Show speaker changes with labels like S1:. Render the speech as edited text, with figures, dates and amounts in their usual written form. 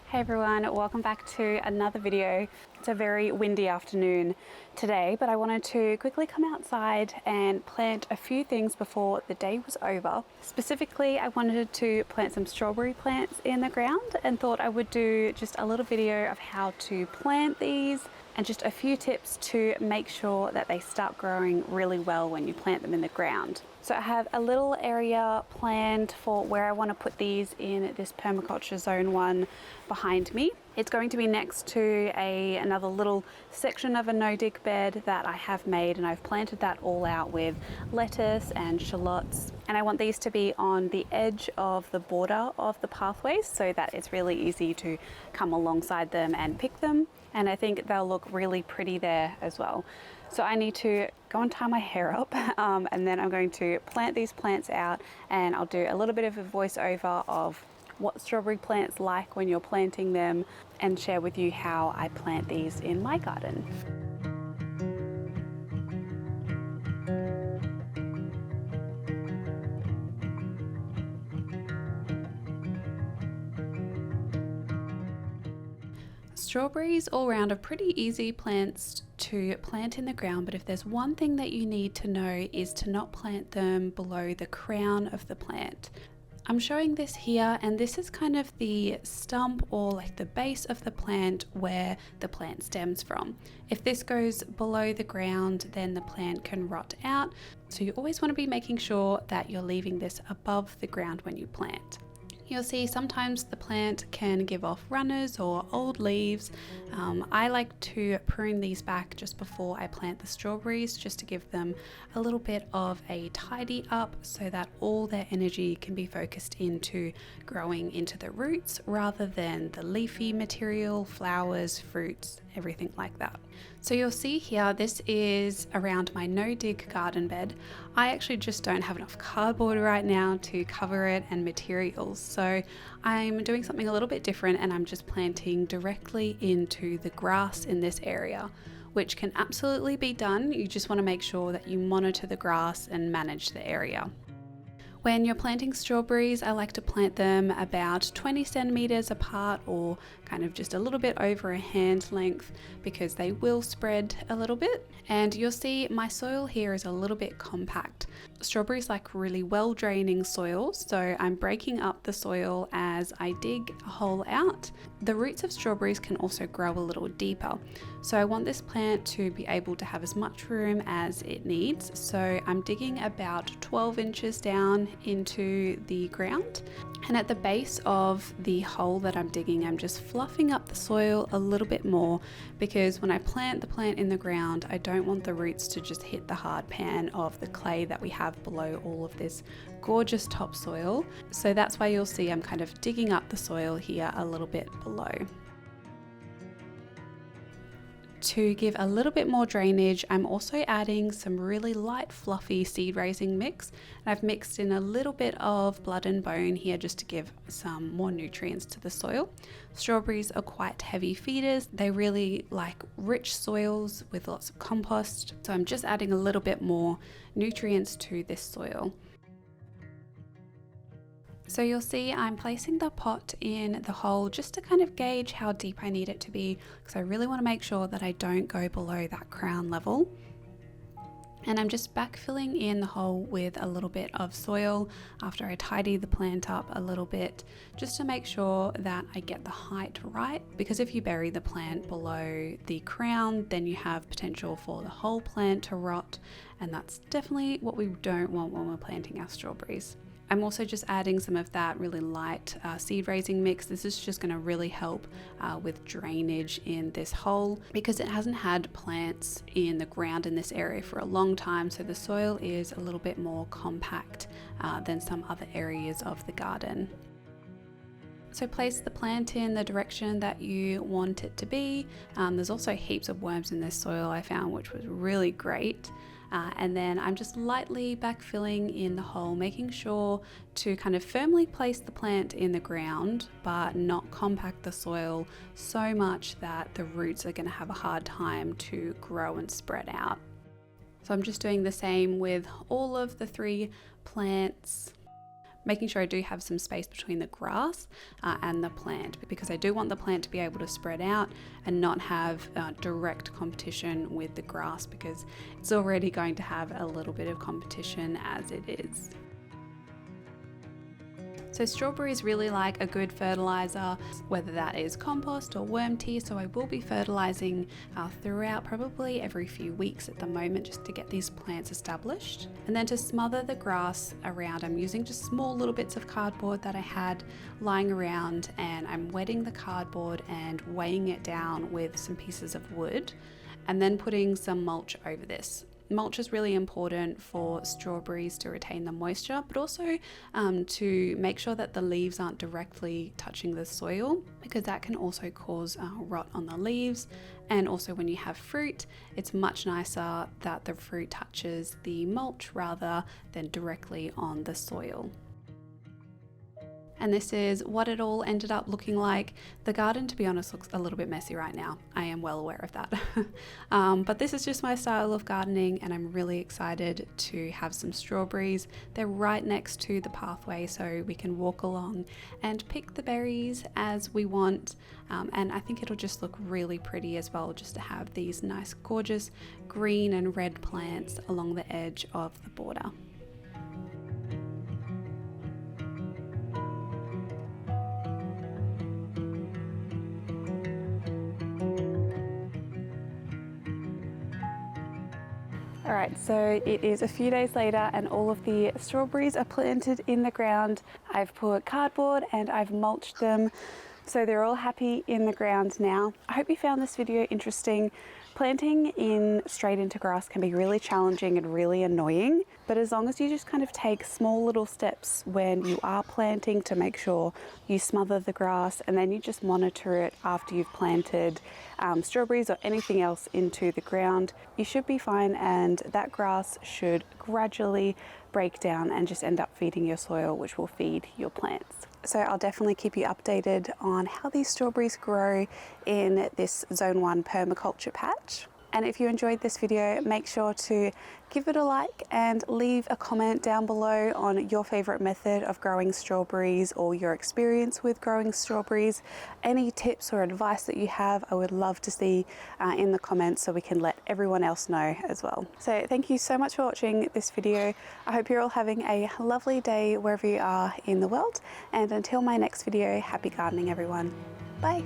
S1: Hey everyone, welcome back to another video. It's a very windy afternoon today, but I wanted to quickly come outside and plant a few things before the day was over. Specifically, I wanted to plant some strawberry plants in the ground and thought I would do just a little video of how to plant these and just a few tips to make sure that they start growing really well when you plant them in the ground. So I have a little area planned for where I want to put these in this permaculture zone 1 behind me. It's going to be next to another little section of a no-dig bed that I have made, and I've planted that all out with lettuce and shallots. And I want these to be on the edge of the border of the pathways so that it's really easy to come alongside them and pick them. And I think they'll look really pretty there as well. So I need to go and tie my hair up and then I'm going to plant these plants out, and I'll do a little bit of a voiceover of what strawberry plants like when you're planting them and share with you how I plant these in my garden. Strawberries all around are pretty easy plants to plant in the ground, but if there's one thing that you need to know is to not plant them below the crown of the plant. I'm showing this here, and this is kind of the stump or like the base of the plant where the plant stems from. If this goes below the ground, then the plant can rot out. So you always want to be making sure that you're leaving this above the ground when you plant. You'll see sometimes the plant can give off runners or old leaves. I like to prune these back just before I plant the strawberries, just to give them a little bit of a tidy up so that all their energy can be focused into growing into the roots rather than the leafy material, flowers, fruits, everything like that. So you'll see here, this is around my no-dig garden bed. I actually just don't have enough cardboard right now to cover it and materials. So I'm doing something a little bit different, and I'm just planting directly into the grass in this area, which can absolutely be done. You just want to make sure that you monitor the grass and manage the area. When you're planting strawberries, I like to plant them about 20 centimeters apart, or kind of just a little bit over a hand length, because they will spread a little bit. And you'll see my soil here is a little bit compact. Strawberries like really well draining soil, so I'm breaking up the soil as I dig a hole out. The roots of strawberries can also grow a little deeper, so I want this plant to be able to have as much room as it needs. So I'm digging about 12 inches down into the ground, and at the base of the hole that I'm digging, I'm just fluffing up the soil a little bit more, because when I plant the plant in the ground, I don't want the roots to just hit the hard pan of the clay that we have below all of this gorgeous topsoil. So that's why you'll see I'm kind of digging up the soil here a little bit below. To give a little bit more drainage, I'm also adding some really light fluffy seed raising mix, and I've mixed in a little bit of blood and bone here just to give some more nutrients to the soil. Strawberries are quite heavy feeders. They really like rich soils with lots of compost, so I'm just adding a little bit more nutrients to this soil. So you'll see I'm placing the pot in the hole just to kind of gauge how deep I need it to be, because I really want to make sure that I don't go below that crown level. And I'm just backfilling in the hole with a little bit of soil after I tidy the plant up a little bit, just to make sure that I get the height right, because if you bury the plant below the crown, then you have potential for the whole plant to rot, and that's definitely what we don't want when we're planting our strawberries. I'm also just adding some of that really light seed raising mix. This is just going to really help with drainage in this hole, because it hasn't had plants in the ground in this area for a long time, so the soil is a little bit more compact than some other areas of the garden. So place the plant in the direction that you want it to be. There's also heaps of worms in this soil I found, which was really great. And then I'm just lightly backfilling in the hole, making sure to kind of firmly place the plant in the ground, but not compact the soil so much that the roots are going to have a hard time to grow and spread out. So I'm just doing the same with all of the 3 plants. making sure I do have some space between the grass and the plant, because I do want the plant to be able to spread out and not have direct competition with the grass, because it's already going to have a little bit of competition as it is. So strawberries really like a good fertilizer, whether that is compost or worm tea, so I will be fertilizing throughout, probably every few weeks at the moment, just to get these plants established. And then to smother the grass around, I'm using just small little bits of cardboard that I had lying around, and I'm wetting the cardboard and weighing it down with some pieces of wood, and then putting some mulch over this. Mulch is really important for strawberries to retain the moisture, but also to make sure that the leaves aren't directly touching the soil, because that can also cause rot on the leaves. And also when you have fruit, it's much nicer that the fruit touches the mulch rather than directly on the soil. And this is what it all ended up looking like. The garden, to be honest, looks a little bit messy right now. I am well aware of that. But this is just my style of gardening, and I'm really excited to have some strawberries. They're right next to the pathway, so we can walk along and pick the berries as we want. And I think it'll just look really pretty as well, just to have these nice, gorgeous green and red plants along the edge of the border. Alright, so it is a few days later and all of the strawberries are planted in the ground. I've put cardboard and I've mulched them, so they're all happy in the ground now. I hope you found this video interesting. Planting straight into grass can be really challenging and really annoying, but as long as you just kind of take small little steps when you are planting to make sure you smother the grass, and then you just monitor it after you've planted strawberries or anything else into the ground, you should be fine, and that grass should gradually break down and just end up feeding your soil, which will feed your plants. So I'll definitely keep you updated on how these strawberries grow in this Zone 1 permaculture patch. And if you enjoyed this video, make sure to give it a like and leave a comment down below on your favorite method of growing strawberries or your experience with growing strawberries. Any tips or advice that you have, I would love to see in the comments, so we can let everyone else know as well. So thank you so much for watching this video. I hope you're all having a lovely day wherever you are in the world. And until my next video, happy gardening everyone. Bye.